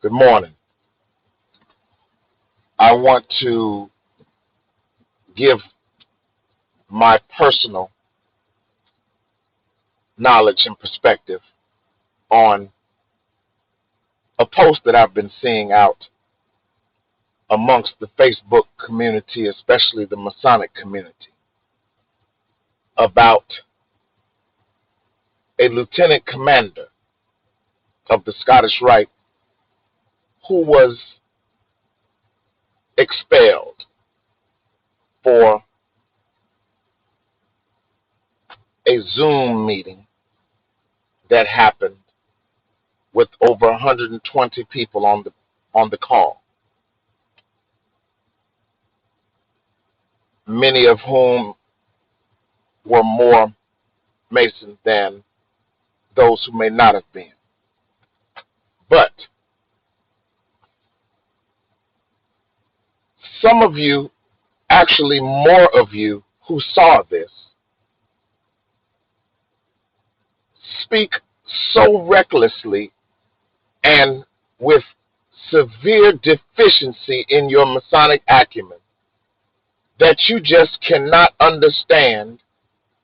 Good morning. I want to give my personal knowledge and perspective on a post that I've been seeing out amongst the Facebook community, especially the Masonic community, about a lieutenant commander of the Scottish Rite who was expelled for a Zoom meeting that happened with over 120 people on the call, many of whom were more Masons than those who may not have been. But some of you, actually more of you who saw this, speak so recklessly and with severe deficiency in your Masonic acumen that you just cannot understand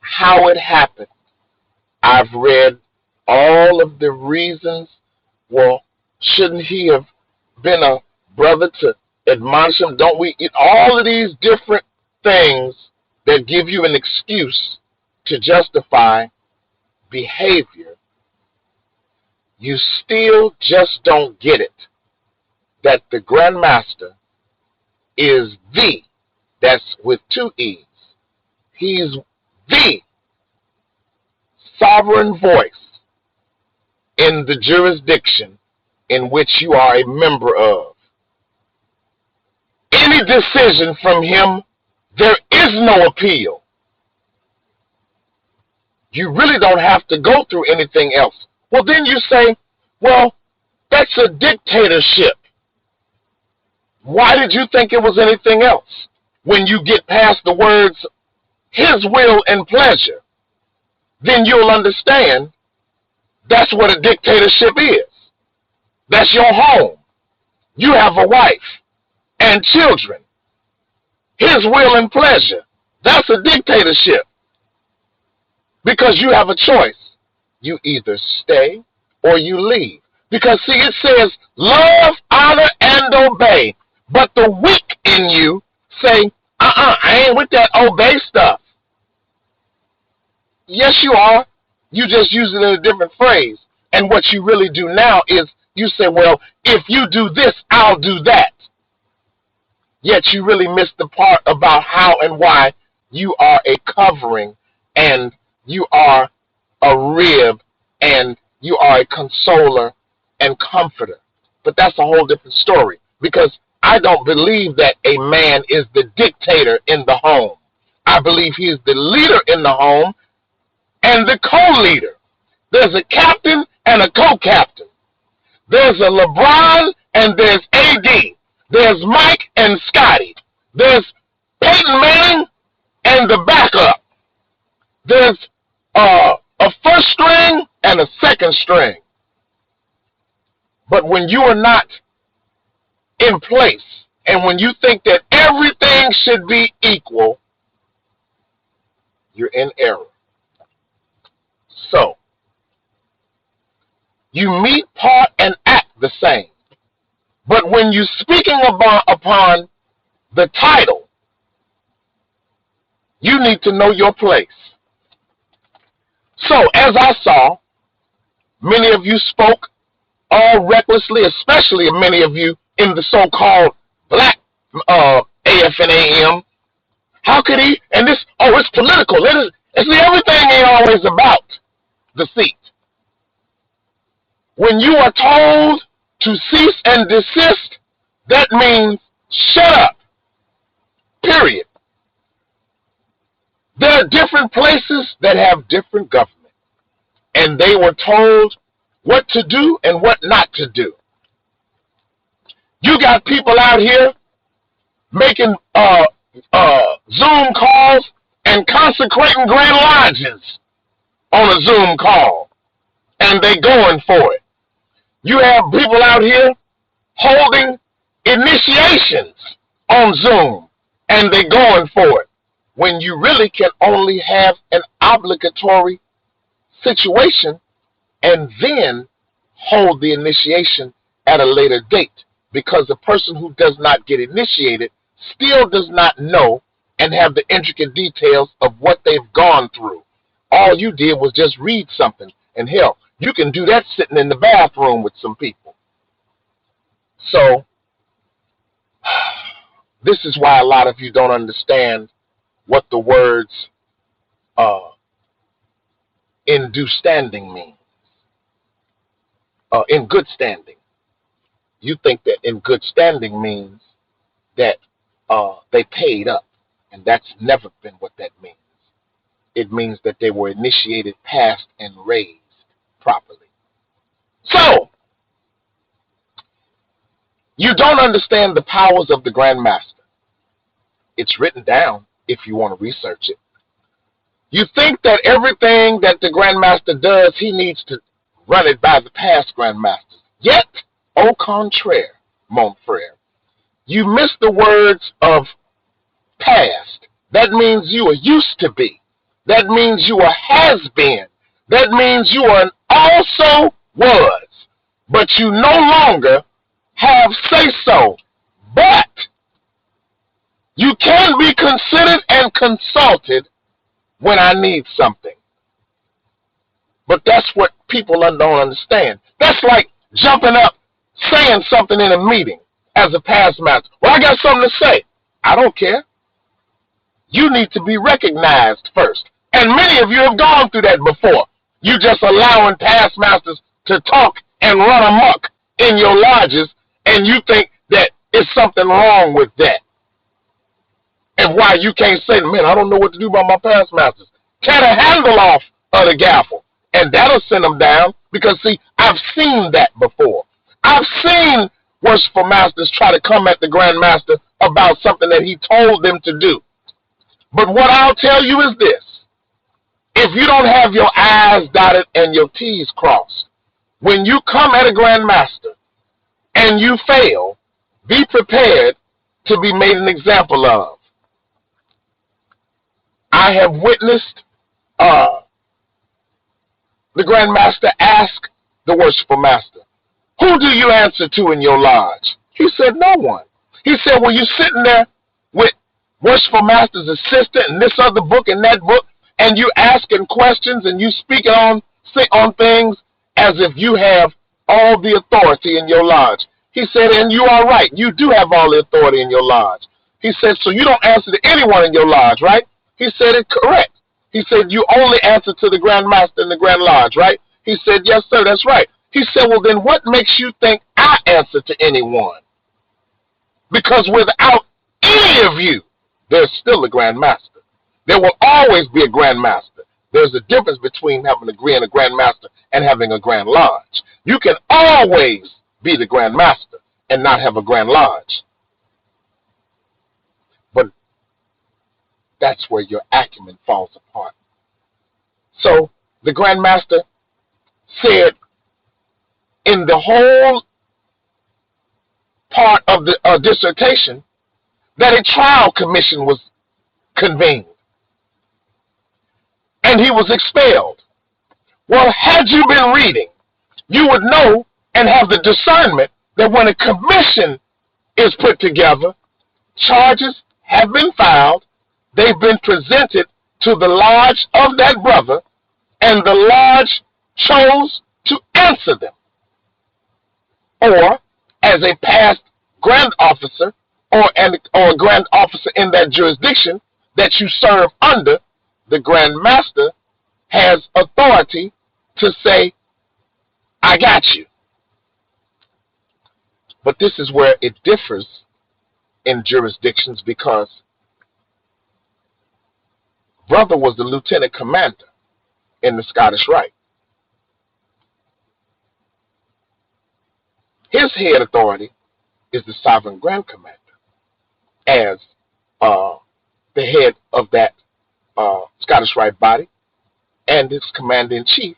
how it happened. I've read all of the reasons. Well, shouldn't he have been a brother to admonish him? Don't we? All of these different things that give you an excuse to justify behavior. You still just don't get it that the GrandMaster is that's with two E's. He's the sovereign voice in the jurisdiction in which you are a member of. Any decision from him, there is no appeal. You really don't have to go through anything else. Well, then you say, well, that's a dictatorship. Why did you think it was anything else? When you get past the words, his will and pleasure, then you'll understand that's what a dictatorship is. That's your home. You have a wife and children. His will and pleasure. That's a dictatorship. Because you have a choice. You either stay or you leave. Because, see, it says, love, honor, and obey. But the weak in you say, I ain't with that obey stuff. Yes, you are. You just use it in a different phrase. And what you really do now is you say, well, if you do this, I'll do that. Yet you really miss the part about how and why you are a covering and you are a rib and you are a consoler and comforter. But that's a whole different story, because I don't believe that a man is the dictator in the home. I believe he is the leader in the home and the co-leader. There's a captain and a co-captain. There's a LeBron and there's AD. There's Mike and Scotty. There's Peyton Manning and the backup. There's a first string and a second string. But when you are not in place, and when you think that everything should be equal, you're in error. So, you meet, part, and act the same. But when you're speaking upon the title, you need to know your place. So, as I saw, many of you spoke all recklessly, especially many of you in the so-called black AFNAM. How could he? And this, it's political. See, everything ain't always about the seat. When you are told to cease and desist, that means shut up. Period. There are different places that have different government, and they were told what to do and what not to do. You got people out here making Zoom calls and consecrating grand lodges on a Zoom call, and they going for it. You have people out here holding initiations on Zoom, and they're going for it, when you really can only have an obligatory situation and then hold the initiation at a later date, because the person who does not get initiated still does not know and have the intricate details of what they've gone through. All you did was just read something, and hell, you can do that sitting in the bathroom with some people. So this is why a lot of you don't understand what the words in due standing mean. In good standing. You think that in good standing means that they paid up, and that's never been what that means. It means that they were initiated, passed, and raised properly. So, you don't understand the powers of the GrandMaster. It's written down if you want to research it. You think that everything that the GrandMaster does, he needs to run it by the past GrandMasters. Yet, au contraire, mon frère, you miss the words of past. That means you are used to be. That means you are has been. That means you are an also was. But you no longer have say-so. But you can be considered and consulted when I need something. But that's what people don't understand. That's like jumping up, saying something in a meeting as a past master. Well, I got something to say. I don't care. You need to be recognized first. And many of you have gone through that before. You just allowing past masters to talk and run amok in your lodges, and you think that it's something wrong with that. And why you can't say, man, I don't know what to do about my past masters. Tear the handle off of the gavel, and that'll send them down. Because, see, I've seen that before. I've seen worshipful masters try to come at the GrandMaster about something that he told them to do. But what I'll tell you is this. If you don't have your I's dotted and your T's crossed, when you come at a GrandMaster and you fail, be prepared to be made an example of. I have witnessed the GrandMaster ask the worshipful master, who do you answer to in your lodge? He said, no one. He said, well, you're sitting there with worshipful master's assistant and this other book and that book, and you asking questions and you speaking on things as if you have all the authority in your lodge. He said, and you are right. You do have all the authority in your lodge. He said, so you don't answer to anyone in your lodge, right? He said, it's correct. He said, you only answer to the GrandMaster in the Grand Lodge, right? He said, yes, sir, that's right. He said, well, then what makes you think I answer to anyone? Because without any of you, there's still a GrandMaster. There will always be a GrandMaster. There's a difference between having a GrandMaster and having a Grand Lodge. You can always be the GrandMaster and not have a Grand Lodge. But that's where your acumen falls apart. So the GrandMaster said in the whole part of the dissertation that a trial commission was convened. And he was expelled. Well, had you been reading, you would know and have the discernment that when a commission is put together, charges have been filed, they've been presented to the lodge of that brother, and the lodge chose to answer them. Or, as a past grand officer, or a grand officer in that jurisdiction that you serve under, the GrandMaster has authority to say, I got you. But this is where it differs in jurisdictions, because brother was the lieutenant commander in the Scottish Rite. His head authority is the sovereign grand commander as the head of that Scottish Rite body and his commander-in-chief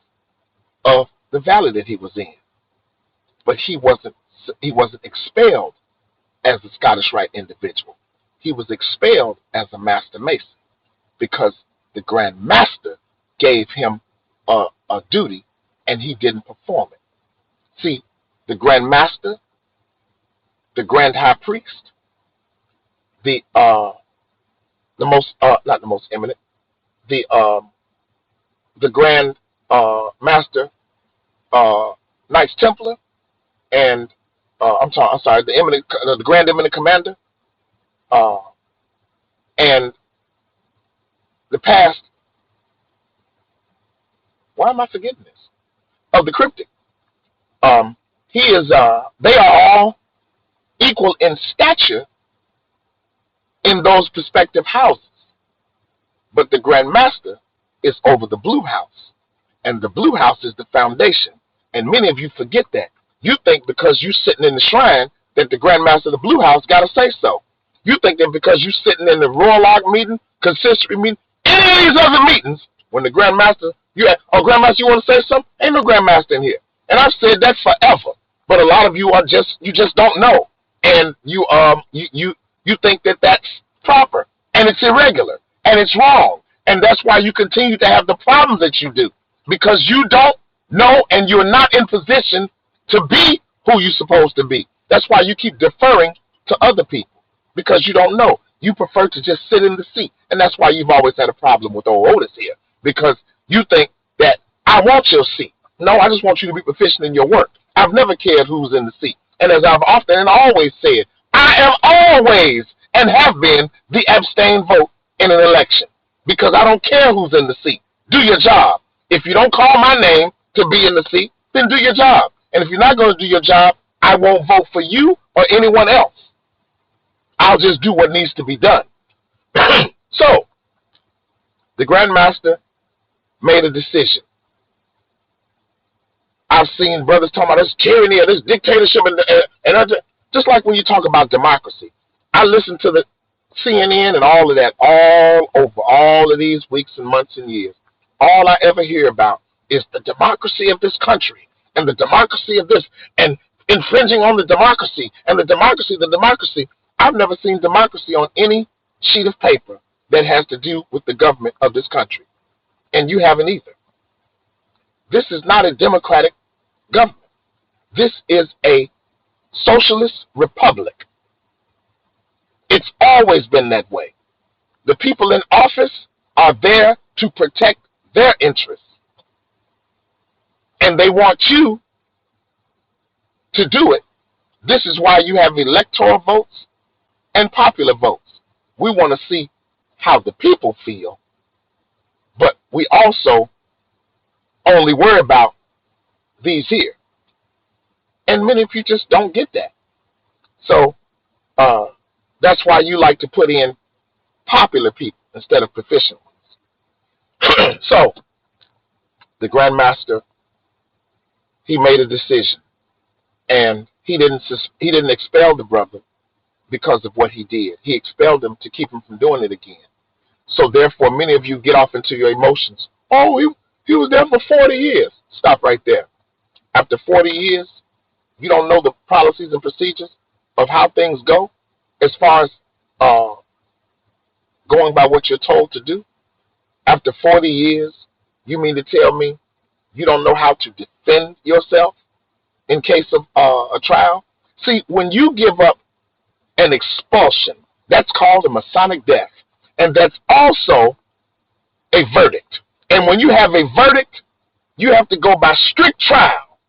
of the valley that he was in. But he wasn't He wasn't expelled as a Scottish Rite individual. He was expelled as a Master Mason because the Grand Master gave him a duty and he didn't perform it. See, the Grand Master, the Grand High Priest, the most not the most eminent, the Grand Master, Knights Templar, and I'm sorry, the Grand Eminent Commander, and the past. Why am I forgetting this? Of the cryptic. He is. They are all equal in stature in those respective houses, but the Grand Master is over the blue house, and the blue house is the foundation. And many of you forget that. You think because you're sitting in the shrine that the Grand Master of the blue house got to say so. You think that because you're sitting in the Royal Ark meeting, consistory meeting, any of these other meetings, when the Grand Master, Grand Master, you want to say something? Ain't no Grand Master in here. And I've said that forever. But a lot of you you just don't know. And you think that that's proper. And it's irregular. And it's wrong. And that's why you continue to have the problems that you do. Because you don't know and you're not in position to be who you're supposed to be. That's why you keep deferring to other people. Because you don't know. You prefer to just sit in the seat. And that's why you've always had a problem with old Otis here. Because you think that I want your seat. No, I just want you to be proficient in your work. I've never cared who's in the seat. And as I've often and always said, I am always and have been the abstain vote in an election. Because I don't care who's in the seat. Do your job. If you don't call my name to be in the seat, then do your job. And if you're not going to do your job, I won't vote for you or anyone else. I'll just do what needs to be done. So, the Grand Master made a decision. I've seen brothers talking about this tyranny or this dictatorship, and just like when you talk about democracy. I listen to the CNN and all of that all over all of these weeks and months and years. All I ever hear about is the democracy of this country and the democracy of this and infringing on the democracy and the democracy. I've never seen democracy on any sheet of paper that has to do with the government of this country. And you haven't either. This is not a democratic government. This is a socialist republic. It's always been that way. The people in office are there to protect their interests. And they want you to do it. This is why you have electoral votes and popular votes. We want to see how the people feel, but we also only worry about these here. And many of you just don't get that. So that's why you like to put in popular people instead of proficient ones. So the Grand Master, he made a decision, and he didn't expel the brother because of what he did. He expelled him to keep him from doing it again. So therefore, many of you get off into your emotions. Oh, he was there for 40 years. Stop right there. After 40 years, you don't know the policies and procedures of how things go as far as going by what you're told to do. After 40 years, you mean to tell me you don't know how to defend yourself in case of a trial? See, when you give up an expulsion, that's called a Masonic death. And that's also a verdict. And when you have a verdict, you have to go by strict trial.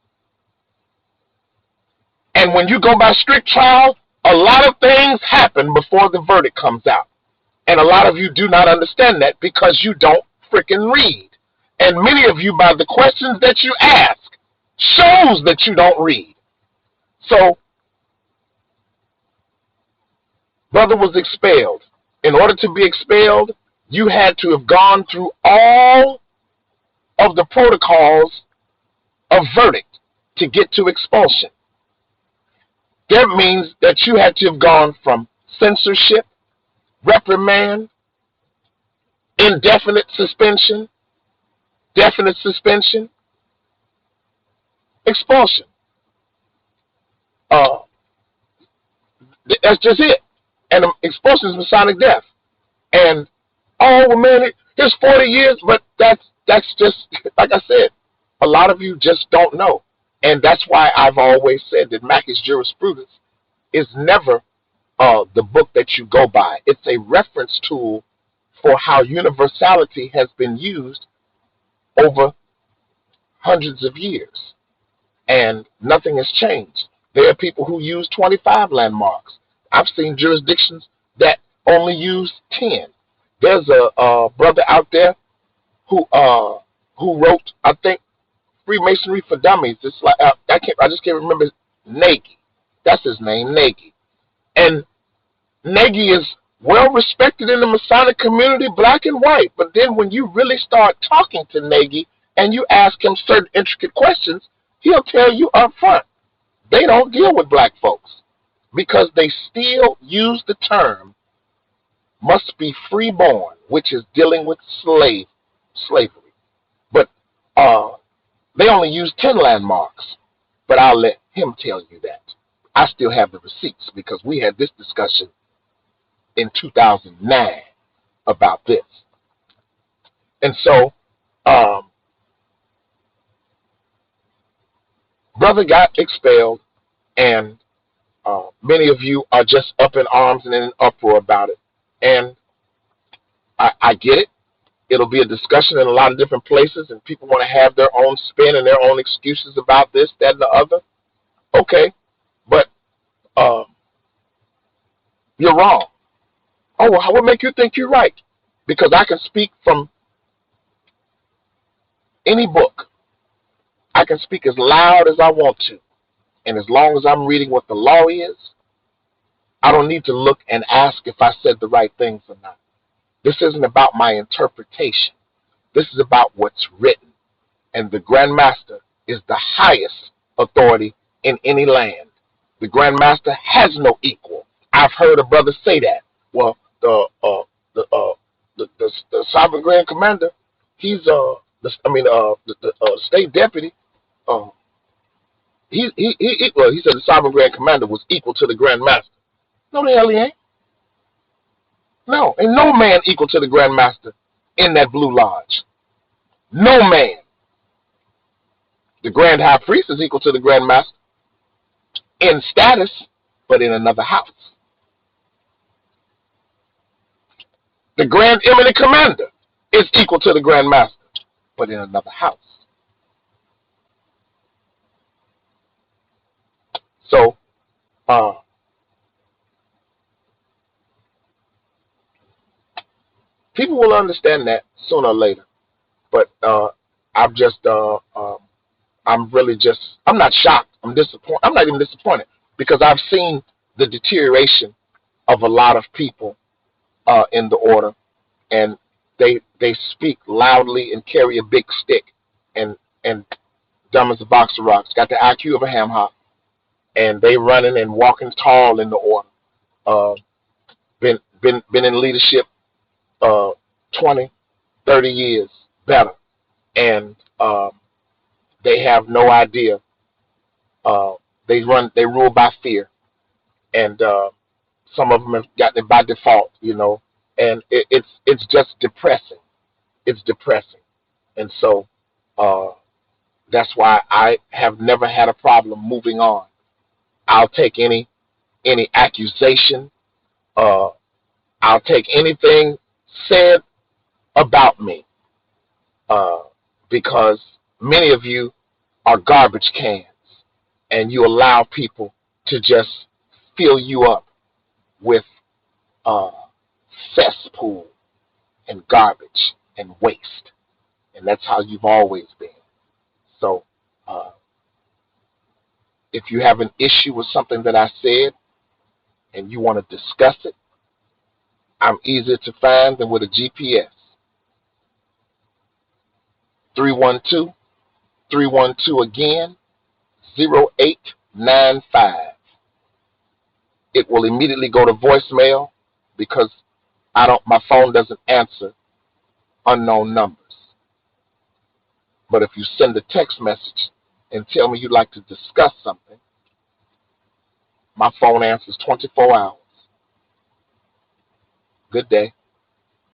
And when you go by strict trial, a lot of things happen before the verdict comes out. And a lot of you do not understand that because you don't freaking read. And many of you, by the questions that you ask, shows that you don't read. So, brother was expelled. In order to be expelled, you had to have gone through all of the protocols of verdict to get to expulsion. That means that you had to have gone from censorship, reprimand, indefinite suspension, definite suspension, expulsion. Uh, that's just it. And expulsion is Masonic death. And oh well, man, here's 40 years, but that's just like I said. A lot of you just don't know, and that's why I've always said that Mackey's jurisprudence is never the book that you go by. It's a reference tool for how universality has been used over hundreds of years, and nothing has changed. There are people who use 25 landmarks. I've seen jurisdictions that only use 10. There's a brother out there who wrote, I think, Freemasonry for Dummies. It's like I just can't remember. Nagy, that's his name, Nagy. And Nagy is well respected in the Masonic community, black and white. But then when you really start talking to Nagy and you ask him certain intricate questions, he'll tell you up front they don't deal with black folks because they still use the term must be freeborn, which is dealing with slavery. But they only use 10 landmarks. But I'll let him tell you that. I still have the receipts because we had this discussion in 2009 about this. And so, brother got expelled, and many of you are just up in arms and in an uproar about it. And I get it. It'll be a discussion in a lot of different places, and people want to have their own spin and their own excuses about this, that, and the other. Okay, but you're wrong. Oh, well, what make you think you're right? Because I can speak from any book. I can speak as loud as I want to. And as long as I'm reading what the law is, I don't need to look and ask if I said the right things or not. This isn't about my interpretation. This is about what's written. And the GrandMaster is the highest authority in any land. The GrandMaster has no equal. I've heard a brother say that. Well, the Sovereign Grand Commander, he's the state deputy. He said the Sovereign Grand Commander was equal to the GrandMaster. No, the hell he ain't. No, and no man equal to the GrandMaster in that Blue Lodge. No man. The Grand High Priest is equal to the GrandMaster in status, but in another house. The Grand Eminent Commander is equal to the GrandMaster, but in another house. So, people will understand that sooner or later. But I'm just, I'm not shocked. I'm disappointed. I'm not even disappointed because I've seen the deterioration of a lot of people in the order, and they speak loudly and carry a big stick and dumb as a box of rocks. Got the IQ of a ham hock, and they running and walking tall in the order. Been in leadership 20, 30 years better, and they have no idea. They rule by fear, and some of them have gotten it by default, and it's just depressing. It's depressing, and so that's why I have never had a problem moving on. I'll take any accusation. I'll take anything said about me, because many of you are garbage cans, and you allow people to just fill you up with cesspool and garbage and waste, and that's how you've always been. So if you have an issue with something that I said and you want to discuss it, I'm easier to find than with a GPS. 312-312 again, 0895. It will immediately go to voicemail because my phone doesn't answer unknown numbers. But if you send a text message and tell me you'd like to discuss something, My phone answers 24 hours. Good day.